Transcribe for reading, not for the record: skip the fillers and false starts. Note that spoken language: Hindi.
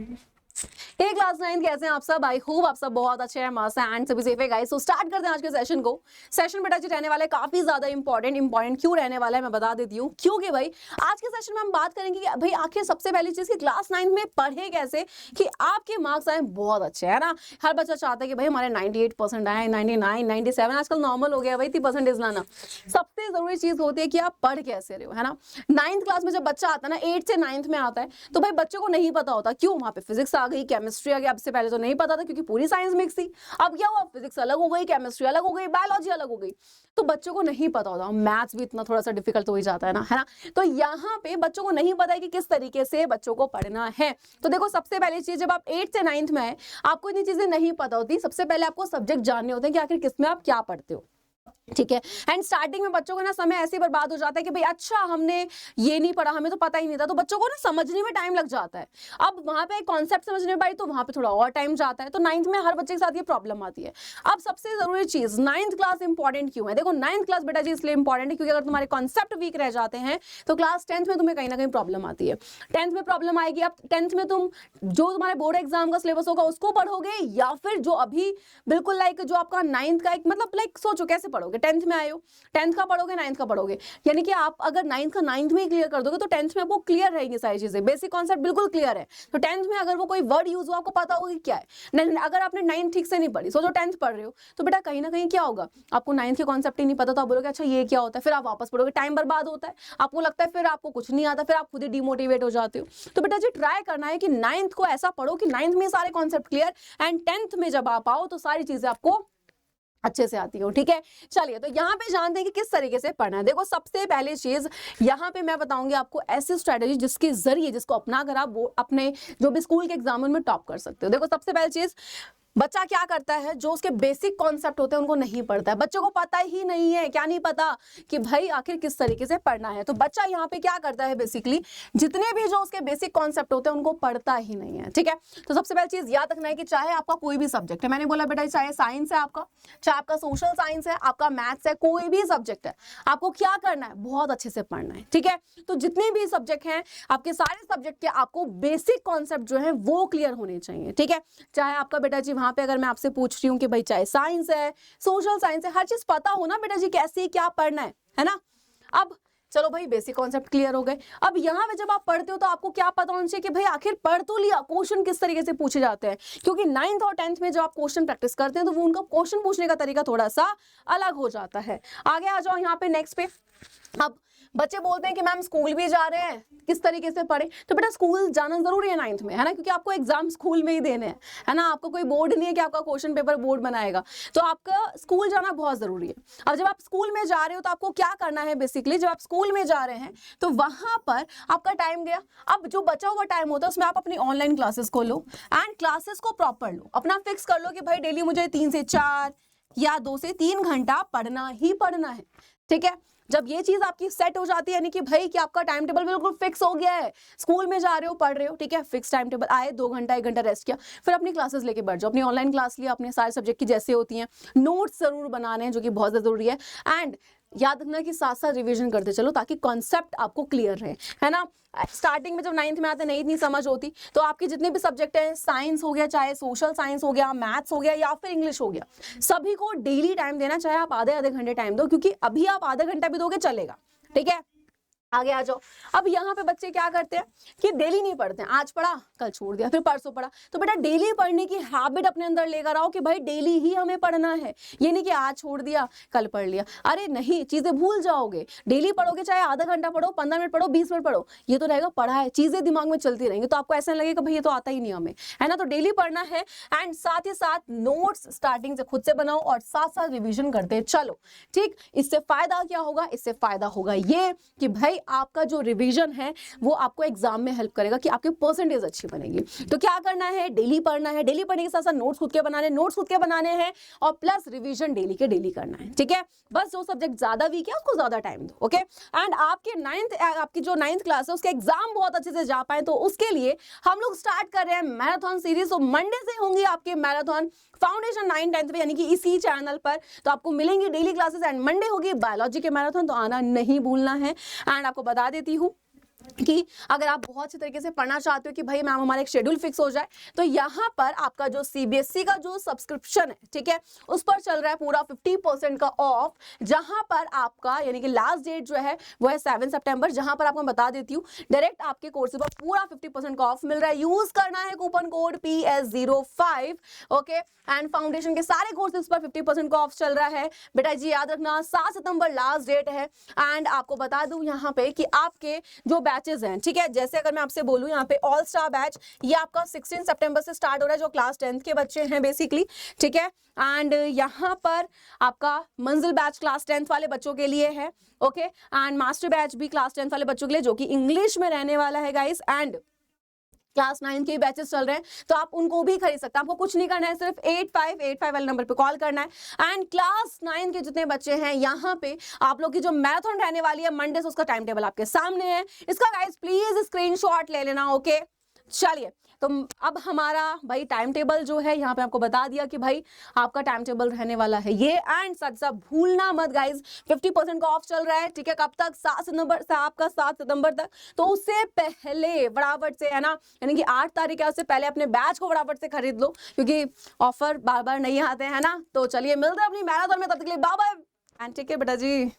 हे क्लास 9 कैसे हैं आप सब? आई होप आप सब बहुत अच्छे हैं, मस्त हैं एंड सभी सेफ है गाइस। तो स्टार्ट करते हैं आज के सेशन को। सेशन बेटा जी रहने वाला है काफी ज्यादा इंपॉर्टेंट क्यों रहने वाला है मैं बता देती हूँ। क्योंकि भाई आज के सेशन में हम बात करेंगे कि भाई आखिर सबसे पहली चीज कि क्लास 9 में पढ़े कैसे कि आपके मार्क्स आए बहुत अच्छे, है ना। हर बच्चा चाहता है कि भाई हमारे 98% आए, 99, 97 आजकल नॉर्मल हो गया भाई 30% लाना। सबसे जरूरी चीज होती है कि आप पढ़ कैसे रहे हो, है ना। 9th क्लास में जब बच्चा आता है ना, 8 से 9th में आता है तो भाई बच्चे को नहीं पता होता क्यों, वहां पे फिजिक्स आ गई, केमिस्ट्री आ गई। अब से पहले तो नहीं पता था क्योंकि पूरी साइंस मिक्स थी। अब क्या हुआ, फिजिक्स अलग हो गई, केमिस्ट्री अलग हो गई, बायोलॉजी अलग हो गई, तो बच्चों को नहीं पता होता। मैथ्स भी इतना थोड़ा सा डिफिकल्ट हो ही जाता है ना। तो यहाँ पे बच्चों को नहीं पता है कि किस तरीके से बच्चों को पढ़ना है। तो देखो सबसे पहली चीज, जब आप 8 से 9th में आए आपको इतनी चीजें नहीं पता होती। सबसे पहले आपको सब्जेक्ट जानने होते हैं कि आखिर किसमें आप क्या पढ़ते हो, ठीक है। एंड स्टार्टिंग में बच्चों का ना समय ऐसे बर्बाद हो जाता है कि भाई अच्छा हमने ये नहीं पढ़ा, हमें तो पता ही नहीं था, तो बच्चों को ना समझने में टाइम लग जाता है। अब वहां पे कॉन्सेप्ट समझने में भाई तो वहां पे थोड़ा और टाइम जाता है। तो 9th में हर बच्चे के साथ ये प्रॉब्लम आती है। अब सबसे जरूरी चीज 9th क्लास इंपॉर्टेंट क्यों है? देखो 9th क्लास बेटा जी इसलिए इंपॉर्टेंट है क्योंकि अगर तुम्हारे कॉन्सेप्ट वीक रह जाते हैं तो क्लास 10th में तुम्हें कहीं ना कहीं प्रॉब्लम आती है। 10th में प्रॉब्लम आएगी। अब 10th में तुम जो तुम्हारे बोर्ड एग्जाम का सिलेबस होगा उसको पढ़ोगे या फिर जो अभी बिल्कुल लाइक जो आपका 9th का एक मतलब लाइक सोचो कैसे पढ़ोगे। 10th में आए हो, 10th का पढ़ोगे 9th का पढ़ोगे, यानी कि आप अगर 9th का 9th में ही क्लियर कर दोगे तो 10th में आपको क्लियर रहेंगी सारी चीजें, बेसिक कॉन्सेप्ट बिल्कुल क्लियर है। तो 10th में अगर वो कोई वर्ड यूज हो आपको पता होगा कि क्या है। अगर आपने 9th ठीक से नहीं पढ़ी, सोचो 10th पढ़ रहे हो तो बेटा कहीं ना कहीं क्या होगा, आपको 9th के कॉन्सेप्ट ही नहीं पता तो आप बोलोगे अच्छा ये क्या होता है, फिर आप वापस पढ़ोगे, टाइम बर्बाद होता है, आपको लगता है फिर आपको कुछ नहीं आता, फिर आप खुद ही डिमोटिवेट हो जाते हो। तो बेटा जी ट्राई करना है कि 9th को ऐसा पढ़ो कि 9th में सारे कॉन्सेप्ट क्लियर एंड 10th में जब आप आओ तो सारी चीजें आपको अच्छे से आती हो, ठीक है। चलिए तो यहाँ पे जानते हैं कि किस तरीके से पढ़ना है। देखो सबसे पहली चीज यहाँ पे मैं बताऊंगी आपको ऐसी स्ट्रेटेजी जिसके जरिए जिसको अपना कर आप वो अपने जो भी स्कूल के एग्जाम में टॉप कर सकते हो। देखो सबसे पहली चीज, बच्चा क्या करता है जो उसके बेसिक कॉन्सेप्ट होते हैं उनको नहीं पढ़ता है। बच्चों को पता ही नहीं है, क्या नहीं पता कि भाई आखिर किस तरीके से पढ़ना है। तो बच्चा यहाँ पे क्या करता है, बेसिकली जितने भी जो उसके बेसिक कॉन्सेप्ट होते हैं उनको पढ़ता ही नहीं है, ठीक है। तो सबसे पहली चीज याद रखना है कि चाहे आपका कोई भी सब्जेक्ट है, मैंने बोला बेटा चाहे साइंस है आपका, चाहे आपका सोशल साइंस है, आपका मैथ्स है, कोई भी सब्जेक्ट है, आपको क्या करना है, बहुत अच्छे से पढ़ना है, ठीक है। तो जितने भी सब्जेक्ट हैं आपके सारे सब्जेक्ट के आपको बेसिक कॉन्सेप्ट जो है वो क्लियर होने चाहिए, ठीक है। चाहे आपका बेटा जी वहां पे अगर मैं आपसे पूछ रही हूँ कि भाई चाहे साइंस है, सोशल साइंस है, हर चीज पता हो ना बेटा जी कैसे क्या पढ़ना है ना। अब चलो भाई बेसिक कॉन्सेप्ट क्लियर हो गए। अब यहाँ पे जब आप पढ़ते हो तो आपको क्या पता होना चाहिए कि भाई आखिर पढ़ तो लिया, क्वेश्चन किस तरीके से पूछे जाते हैं, क्योंकि 9th और 10th में जब आप क्वेश्चन प्रैक्टिस करते हैं तो वो उनका क्वेश्चन पूछने का तरीका थोड़ा सा अलग हो जाता है। आगे आ जाओ यहाँ पे नेक्स्ट पे। अब बच्चे बोलते हैं कि मैम स्कूल भी जा रहे हैं, किस तरीके से पढ़े? तो बेटा स्कूल जाना जरूरी है 9th में, है ना, क्योंकि आपको एग्जाम स्कूल में ही देने हैं, है ना। आपको कोई बोर्ड नहीं है कि आपका क्वेश्चन पेपर बोर्ड बनाएगा, तो आपका स्कूल जाना बहुत जरूरी है। अब जब आप स्कूल में जा रहे हो तो आपको क्या करना है, बेसिकली जब आप स्कूल में जा रहे हैं तो वहां पर आपका टाइम गया। अब जो बचा हुआ टाइम होता है उसमें आप अपनी ऑनलाइन क्लासेस को लो एंड क्लासेस को प्रॉपर लो। अपना फिक्स कर लो कि भाई डेली मुझे 3 से 4 या 2 से 3 घंटा पढ़ना ही पढ़ना है, ठीक है। जब ये चीज आपकी सेट हो जाती है यानी कि भाई कि आपका टाइम टेबल बिल्कुल फिक्स हो गया है, स्कूल में जा रहे हो पढ़ रहे हो, ठीक है, फिक्स टाइम टेबल, आए 2 घंटा 1 घंटा रेस्ट किया, फिर अपनी क्लासेस लेके बैठ जाओ। अपनी ऑनलाइन क्लास लिया, अपने सारे सब्जेक्ट की जैसे होती हैं, नोट्स जरूर बनाने हैं जो कि बहुत जरूरी है। एंड याद रखना कि साथ साथ रिवीजन करते चलो ताकि कॉन्सेप्ट आपको क्लियर रहे, है ना। स्टार्टिंग में जब 9th में आते नहीं इतनी समझ होती तो आपके जितने भी सब्जेक्ट हैं, साइंस हो गया, चाहे सोशल साइंस हो गया, मैथ्स हो गया या फिर इंग्लिश हो गया, सभी को डेली टाइम देना, चाहे आप आधे आधे घंटे टाइम दो, क्योंकि अभी आप आधा घंटा भी दोगे चलेगा, ठीक है। आगे आ जाओ। अब यहाँ पे बच्चे क्या करते हैं कि डेली नहीं पढ़ते हैं, आज पढ़ा कल छोड़ दिया, फिर परसों पढ़ा। तो बेटा डेली पढ़ने की हैबिट अपने अंदर लेकर आओ कि भाई डेली ही हमें पढ़ना है, ये नहीं कि आज छोड़ दिया कल पढ़ लिया। अरे नहीं, चीजें भूल जाओगे। डेली पढ़ोगे, चाहे आधा घंटा पढ़ो, 15 मिनट पढ़ो, 20 मिनट पढ़ो, ये तो रहेगा पढ़ा है, चीजें दिमाग में चलती रहेंगी, तो आपको ऐसा लगेगा भाई ये तो आता ही नहीं हमें, है ना। तो डेली पढ़ना है एंड साथ ही साथ नोट्स स्टार्टिंग से खुद से बनाओ और साथ साथ रिविजन करते चलो, ठीक। इससे फायदा क्या होगा? इससे फायदा होगा ये कि भाई आपका जो रिवीजन है वो आपको एग्जाम में हेल्प करेगा कि आपकी परसेंटेज अच्छी बनेगी। तो क्या करना है, डेली पढ़ना है, डेली पढ़ने के साथ साथ नोट्स खुद के बनाने हैं और प्लस रिवीजन डेली के डेली करना है, ठीक है। बस जो सब्जेक्ट ज्यादा वीक है उसको ज्यादा टाइम दो, ओके। एंड आपकी जो 9th क्लास है उसके एग्जाम बहुत अच्छे से जा पाए तो उसके लिए हम लोग स्टार्ट कर रहे हैं मैराथन सीरीज। तो मंडे से होंगी आपके मैराथन फाउंडेशन 9 10th में, यानी कि इसी चैनल पर। तो आपको मिलेंगी डेली क्लासेस एंड मंडे होगी बायोलॉजी के मैराथन, तो आना नहीं भूलना है। एंड आपको बता देती हूँ कि अगर आप बहुत अच्छी तरीके से पढ़ना चाहते हो कि भाई मैम हमारा एक शेड्यूल फिक्स हो जाए, तो यहाँ पर आपका जो सीबीएसई का जो सब्सक्रिप्शन है, ठीक है, उस पर चल रहा है पूरा 50% का ऑफ, जहां पर आपका यानी कि लास्ट डेट जो है वो है 7 सितंबर, जहां पर आपको बता देती हूँ डायरेक्ट आपके कोर्सेज पर पूरा 50% का ऑफ मिल रहा है। यूज करना है coupon code PS05, okay. And foundation के सारे कोर्सेज पर 50% का ऑफ चल रहा है बेटा जी, याद रखना 7 सितंबर लास्ट डेट है। एंड आपको बता दूं यहाँ पे कि आपके जो बैचेस हैं, ठीक है, जैसे अगर मैं आपसे बोलूं यहाँ पे ऑल स्टार बैच, ये आपका 16 सितंबर से स्टार्ट हो रहा है, जो क्लास 10th के बच्चे हैं बेसिकली, ठीक है। एंड यहाँ पर आपका मंजिल बैच क्लास 10th वाले बच्चों के लिए है, ओके। एंड मास्टर बैच भी क्लास 10th वाले बच्चों के लिए, जो कि इंग्लिश में रहने वाला है गाइस। एंड क्लास 9 के बैचेस चल रहे हैं, तो आप उनको भी खरीद सकते हैं। आपको कुछ नहीं करना है, सिर्फ 8585 वाले नंबर पे कॉल करना है। एंड क्लास 9 के जितने बच्चे हैं, यहाँ पे आप लोग की जो मैराथन रहने वाली है मंडे से, उसका टाइम टेबल आपके सामने है। इसका गाइस प्लीज स्क्रीनशॉट ले लेना, ओके। चलिए, तो अब हमारा भाई टाइम टेबल जो है यहाँ पे आपको बता दिया कि भाई आपका टाइम टेबल रहने वाला है ये। एंड साथ साथ भूलना मत गाइस, 50% का ऑफ चल रहा है, ठीक है, कब तक? 7 सितंबर से, आपका 7 सितंबर तक। तो उससे पहले फटाफट से, है ना, यानी कि 8 तारीख है, उससे पहले अपने बैच को फटाफट से खरीद लो, क्योंकि ऑफर बार बार नहीं आते हैं ना। तो चलिए मिलते हैं अपनी मैराथन में, तब तक के लिए bye bye and take care बेटा जी।